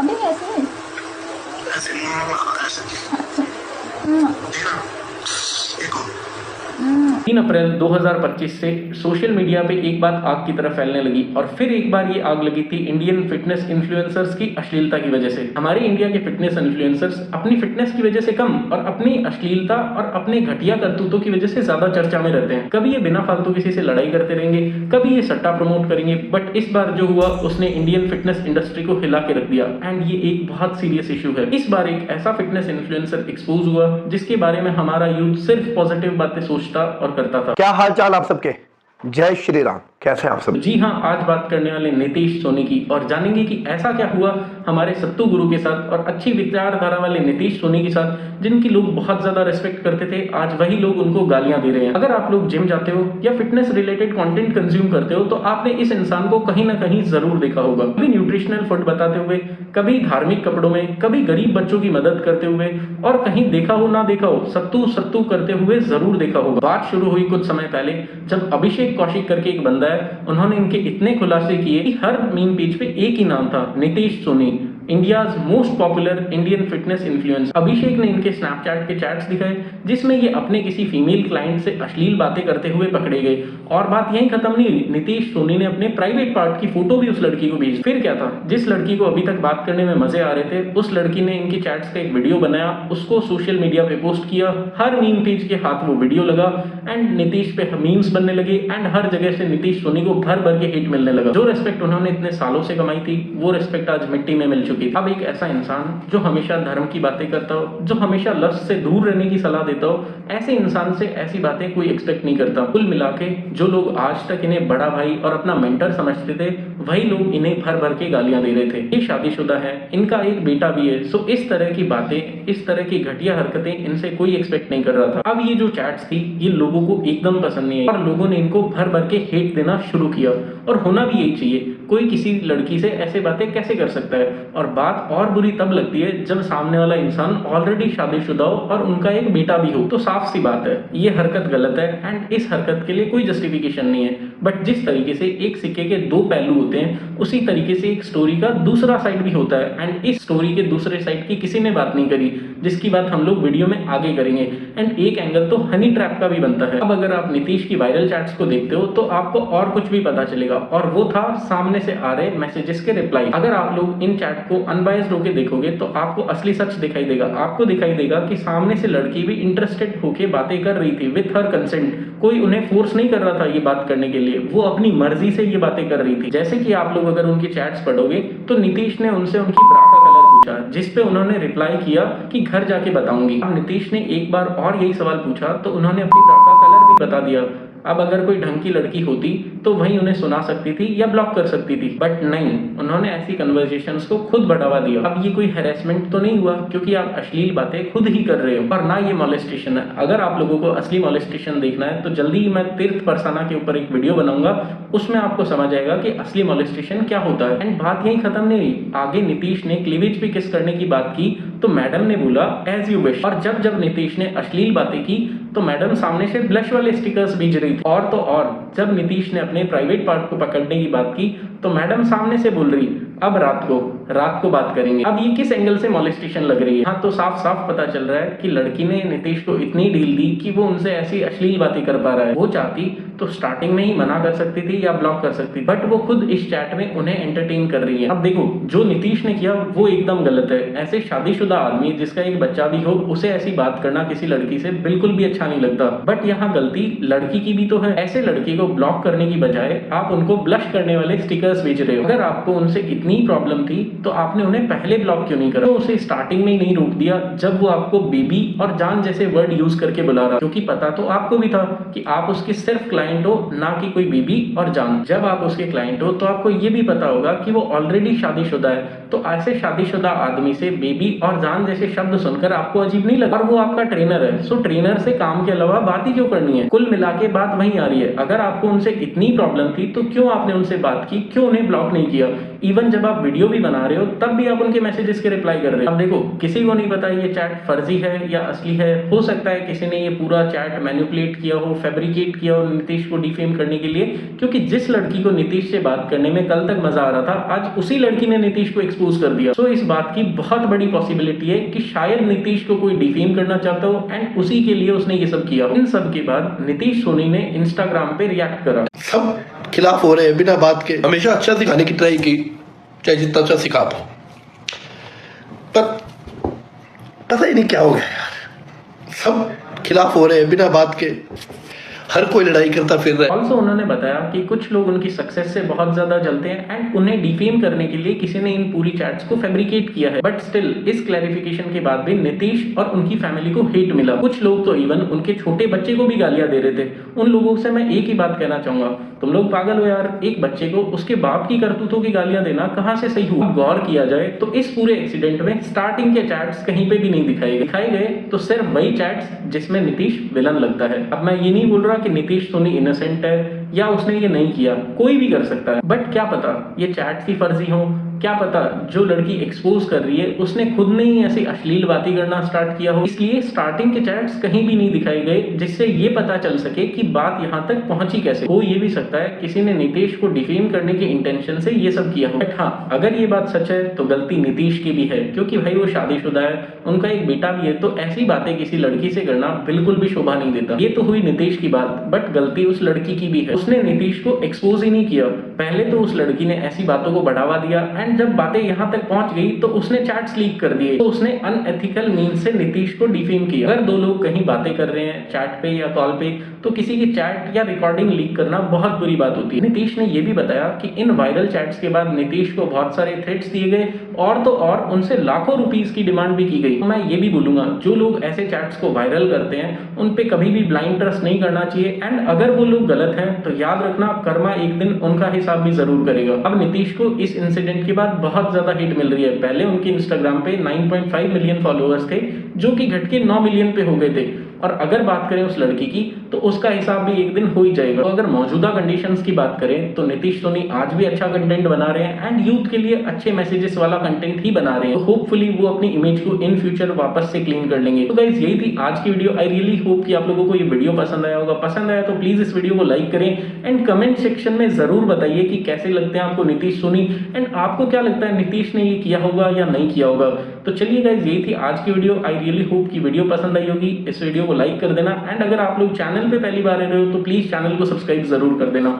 अभी कैसे? ऐसे ऐसे हम्म, तेरा देखो 3 अप्रैल 2025 से सोशल मीडिया पे एक बात आग की तरह फैलने लगी और फिर एक बार ये आग लगी थी इंडियन फिटनेस इन्फ्लुएंसर्स की अश्लीलता की वजह से। हमारे इंडिया के फिटनेस इन्फ्लुएंसर्स अपनी फिटनेस की वजह से कम और अपनी अश्लीलता और अपने घटिया करतूतों की वजह से ज्यादा चर्चा में रहते हैं। कभी ये बिना फालतू किसी से लड़ाई करते रहेंगे, कभी ये सट्टा प्रमोट करेंगे, बट इस बार जो हुआ उसने इंडियन फिटनेस इंडस्ट्री को हिला के रख दिया एंड ये एक बहुत सीरियस इशू है। इस बार एक ऐसा फिटनेस इन्फ्लुएंसर एक्सपोज हुआ जिसके बारे में हमारा यूथ सिर्फ पॉजिटिव बातें सोचता और करता था। क्या हाल चाल आप सबके? जय श्री राम। कैसे हैं आप सब? जी हाँ, आज बात करने वाले नीतीश सोनी की और जानेंगे कि ऐसा क्या हुआ हमारे सत्तू गुरु के साथ और अच्छी विचारधारा वाले नीतीश सोनी के साथ, जिनकी लोग बहुत ज्यादा रिस्पेक्ट करते थे, आज वही लोग उनको गालियां दे रहे हैं। अगर आप लोग जिम जाते हो या फिटनेस रिलेटेड कंटेंट कंज्यूम करते हो तो आपने इस इंसान को कहीं ना कहीं जरूर देखा होगा। कभी न्यूट्रिशनल फूड बताते हुए, कभी धार्मिक कपड़ों में, कभी गरीब बच्चों की मदद करते हुए, और कहीं देखा हो ना देखा हो सत्तू सत्तू करते हुए जरूर देखा होगा। बात शुरू हुई कुछ समय पहले जब अभिषेक कौशिक करके एक बंदा है, उन्होंने इनके इतने खुलासे किए कि हर मीम पेज पे एक ही नाम था, Nitish Soni, India's most popular Indian fitness influencer. Abhishek ने इनके स्नैपचैट के चैट्स दिखाए जिसमें ये अपने किसी फीमेल क्लाइंट से अश्लील बातें करते हुए पकड़े गए और बात यहीं खत्म नहीं हुई, नीतीश सोनी ने अपने प्राइवेट पार्ट की फोटो भी उस लड़की को भेजी। फिर क्या था, जिस लड़की को अभी तक बात करने में मजे आ रहे थे, उस लड़की ने इनकी चैट्स का एक वीडियो बनाया, उसको सोशल मीडिया पे पोस्ट किया, हर मीम पेज के हाथ वो वीडियो लगा एंड नीतीश पे मीम्स बनने लगे एंड हर जगह से नीतीश सोनी को भर भर के हिट मिलने लगा। जो रिस्पेक्ट उन्होंने इतने सालों से कमाई थी वो रिस्पेक्ट आज मिट्टी में मिल चुकी। अब एक ऐसा इंसान जो हमेशा धर्म की बातें करता हो, जो हमेशा लस्ट से दूर रहने की सलाह देता हो, ऐसे इंसान से ऐसी बातें कोई एक्सपेक्ट नहीं करता। कुल मिला के जो लोग आज तक इन्हें बड़ा भाई और अपना मेंटर समझते थे, वही लोग इन्हें भर भर के गालियां दे रहे थे। ये शादीशुदा है, इनका एक बेटा भी है, सो इस तरह की बातें, इस तरह की घटिया हरकतें इनसे कोई एक्सपेक्ट नहीं कर रहा था। अब ये जो चैट्स थी ये लोगों को एकदम पसंद नहीं आई और लोगों ने इनको भर भर के हेट देना शुरू किया और होना भी यही चाहिए। कोई किसी लड़की से ऐसे बातें कैसे कर सकता है? और बात और बुरी तब लगती है जब सामने वाला इंसान ऑलरेडी शादीशुदा हो और उनका एक बेटा भी हो। तो साफ सी बात है ये हरकत गलत है एंड इस हरकत के लिए कोई जस्टिफिकेशन नहीं है। बट जिस तरीके से एक सिक्के के दो पहलू होते हैं, उसी तरीके से एक स्टोरी का दूसरा साइड भी होता है एंड इस स्टोरी के दूसरे साइड की किसी ने बात नहीं करी, जिसकी बात हम लोग वीडियो में आगे करेंगे। एंड एक एंगल तो हनी ट्रैप का भी बनता है। अब अगर आप नीतीश की वायरल चैट्स को देखते हो तो आपको और कुछ भी पता चलेगा और वो था सामने से आ रहे मैसेजेस के रिप्लाई। अगर आप लोग इन चैट को अनबायस्ड होकर देखोगे तो आपको असली सच दिखाई देगा। आपको दिखाई देगा कि सामने से लड़की भी इंटरेस्टेड होके बातें कर रही थी विथ हर कंसेंट। कोई उन्हें फोर्स नहीं कर रहा था ये बात करने के लिए, वो अपनी मर्जी से ये बातें कर रही थी। जैसे कि आप लोग अगर उनकी चैट्स पढ़ोगे तो नीतीश ने उनसे उनकी ब्रा का कलर पूछा, जिसपे उन्होंने रिप्लाई किया कि घर जाके बताऊंगी। अब नीतीश ने एक बार और यही सवाल पूछा तो उन्होंने अपनी ब्रा का कलर भी बता दिया। अब अगर कोई ढंग की लड़की होती तो वही उन्हें सुना सकती थी या ब्लॉक कर सकती थी, बट नहीं, उन्होंने ऐसी कन्वर्सेशंस को खुद बढ़ावा दिया। अब ये कोई हैरेसमेंट तो नहीं हुआ क्योंकि आप अश्लील बातें खुद ही कर रहे हो, और ना ये मॉलेस्टेशन है। अगर आप लोगों को असली मॉलेस्टेशन देखना है तो जल्दी ही मैं तीर्थ परसाना के ऊपर एक वीडियो बनाऊंगा, उसमें आपको समझ आएगा कि असली मॉलेस्टेशन क्या होता है। एंड बात यही खत्म नहीं हुई, आगे नीतीश ने क्लीवेज पे किस करने की बात की तो मैडम ने बोला एज यू विश, और जब जब नीतीश ने अश्लील बातें की तो मैडम सामने से ब्लश वाले स्टिकर्स भेज रही थी। और तो और जब नीतीश ने अपने प्राइवेट पार्ट को पकड़ने की बात की तो मैडम सामने से बोल रही अब रात को बात करेंगे। अब ये किस एंगल से मॉलेस्टेशन लग रही है? हाँ, तो साफ साफ पता चल रहा है कि लड़की ने नीतीश को इतनी डील दी कि वो उनसे ऐसी अश्लील बातें कर पा रहा है। वो चाहती तो स्टार्टिंग में ही मना कर सकती थी या ब्लॉक कर सकती, बट वो खुद इस चैट में उन्हें एंटरटेन कर रही है। अब देखो, जो नीतीश ने किया वो एकदम गलत है। ऐसे शादीशुदा आदमी जिसका एक बच्चा भी हो, उसे ऐसी बात करना किसी लड़की से बिल्कुल भी अच्छा नहीं लगता। बट यहाँ गलती लड़की की भी तो है। ऐसे लड़की को ब्लॉक करने की बजाय आप उनको ब्लश करने वाले स्टिकर्स भेज रहे हो। अगर आपको उनसे इतनी प्रॉब्लम थी तो आपने उन्हें पहले ब्लॉक क्यों नहीं करा? तो उसे स्टार्टिंग में ही नहीं रोक दिया जब वो आपको बेबी और जान जैसे वर्ड यूज करके बुला रहा, क्योंकि पता तो आपको भी था कि आप उसकी सिर्फ क्लाइंट हो, ना कि कोई बेबी और जान। जब आप उसके क्लाइंट हो तो आपको ये भी पता होगा कि वो ऑलरेडी शादीशुदा है, तो ऐसे शादीशुदा आदमी से बेबी और जान जैसे शब्द सुनकर आपको अजीब नहीं लगा? और वो आपका ट्रेनर है, सो ट्रेनर से काम के अलावा बात ही क्यों करनी है? कुल मिला के बात वहीं आ रही है, अगर आपको उनसे इतनी प्रॉब्लम थी तो क्यों आपने उनसे बात की, क्यों उन्हें ब्लॉक नहीं किया? इवन जब आप वीडियो भी बना रहे हो तब भी आप उनके मैसेजेस के रिप्लाई कर रहे हो। अब देखो, किसी को नहीं पता ये चैट फर्जी है या असली है। हो सकता है किसी ने ये पूरा चैट मैनिपुलेट किया हो, फैब्रिकेट किया हो नीतीश को डिफेम करने के लिए, क्योंकि जिस लड़की को नीतीश से बात करने में कल तक मजा आ रहा था, आज उसी लड़की ने नीतीश को एक्सपोज कर दिया। तो इस बात की बहुत बड़ी पॉसिबिलिटी है कि शायद नीतीश को कोई डिफेम करना चाहता हो एंड उसी के लिए उसने ये सब किया। इन सब के बाद नीतीश सोनी ने इंस्टाग्राम पे रिएक्ट करा। सब खिलाफ हो रहे हैं बिना बात के। हमेशा अच्छा सिखाने की ट्राई की, चाहे जितना अच्छा सिखा पाओ, पर पता ही नहीं क्या हो गया यार। सब खिलाफ हो रहे हैं बिना बात के, हर कोई लड़ाई करता फिर रहा है। ऑल्सो उन्होंने बताया कि कुछ लोग उनकी सक्सेस से बहुत ज्यादा जलते हैं एंड उन्हें डिफेम करने के लिए किसी ने इन पूरी चैट्स को फैब्रिकेट किया है। बट स्टिल इस क्लैरिफिकेशन के बाद भी नीतीश और उनकी फैमिली को हेट मिला। कुछ लोग तो इवन उनके छोटे बच्चे को भी गालियां दे रहे थे। उन लोगों से मैं एक ही बात कहना चाहूंगा, तुम लोग पागल हो यार। एक बच्चे को उसके बाप की करतूतों की गालियां देना कहां से सही हुआ? गौर किया जाए तो इस पूरे एक्सीडेंट में स्टार्टिंग के चैट्स कहीं पे भी नहीं दिखाए गए तो सिर्फ वही चैट्स जिसमें नीतीश विलन लगता है। अब मैं ये नहीं बोल रहा कि नीतीश सोनी इनोसेंट है या उसने ये नहीं किया, कोई भी कर सकता है। बट क्या पता ये चैट्स ही फर्जी हो, क्या पता जो लड़की एक्सपोज कर रही है उसने खुद ने ही ऐसी अश्लील बातें करना स्टार्ट किया हो। इसलिए स्टार्टिंग के चैट्स कहीं भी नहीं दिखाए गए जिससे ये पता चल सके कि बात यहाँ तक पहुंची कैसे। हो ये भी सकता है किसी ने नीतीश को डिफेम करने के इंटेंशन से ये सब किया हो। बट हाँ, अगर ये बात सच है तो गलती नीतीश की भी है, क्योंकि भाई वो शादीशुदा है, उनका एक बेटा भी है, तो ऐसी बातें किसी लड़की से करना बिल्कुल भी शोभा नहीं देता। ये तो हुई नीतीश की बात, बट गलती उस लड़की की भी है। उसने नीतीश को एक्सपोज ही नहीं किया। पहले तो उस लड़की ने ऐसी बातों को बढ़ावा दिया एंड जब बातें यहाँ तक पहुंच गई तो उसने चैट्स लीक कर दिए। तो उसने अनएथिकल मीन्स से नीतीश को डिफेम किया। अगर दो लोग कहीं बातें कर रहे हैं चैट पे या कॉल पे तो किसी की चैट या रिकॉर्डिंग लीक करना बहुत बुरी बात होती है। नीतीश ने यह भी बताया कि इन वायरल चैट्स के बाद नीतीश को बहुत सारे थ्रेट्स दिए गए और तो और उनसे लाखों रुपीस की डिमांड भी की गई। मैं ये भी बोलूंगा जो लोग ऐसे चैट्स को वायरल करते हैं उन पे कभी भी ब्लाइंड ट्रस्ट नहीं करना चाहिए एंड अगर वो लोग गलत हैं तो याद रखना कर्मा एक दिन उनका हिसाब भी जरूर करेगा। अब नीतीश को इस इंसिडेंट के बाद बहुत ज्यादा हिट मिल रही है। पहले उनके इंस्टाग्राम पे 9.5 मिलियन फॉलोअर्स थे जो कि घट के 9 मिलियन पे हो गए थे। और अगर बात करें उस लड़की की तो उसका हिसाब भी एक दिन हो ही जाएगा। तो अगर मौजूदा कंडीशंस की बात करें तो नीतीश सोनी आज भी अच्छा कंटेंट बना रहे हैं एंड यूथ के लिए अच्छे मैसेजेस वाला कंटेंट ही बना रहे हैं। तो होपफुली वो अपनी इमेज को इन फ्यूचर वापस से क्लीन कर लेंगे। तो गाइस यही थी आज की वीडियो। आई रियली होप कि आप लोगों को ये वीडियो पसंद आया होगा। पसंद आया तो प्लीज इस वीडियो को लाइक करें एंड कमेंट सेक्शन में जरूर बताइए कि कैसे लगते हैं आपको नीतीश सोनी एंड आपको क्या लगता है नीतीश ने ये किया होगा या नहीं किया होगा। तो चलिए गाइस यही थी आज की वीडियो। आई रियली होप कि वीडियो पसंद आई होगी। इस वीडियो को लाइक कर देना एंड अगर आप लोग चैनल पे पहली बार आ रहे हो तो प्लीज चैनल को सब्सक्राइब जरूर कर देना।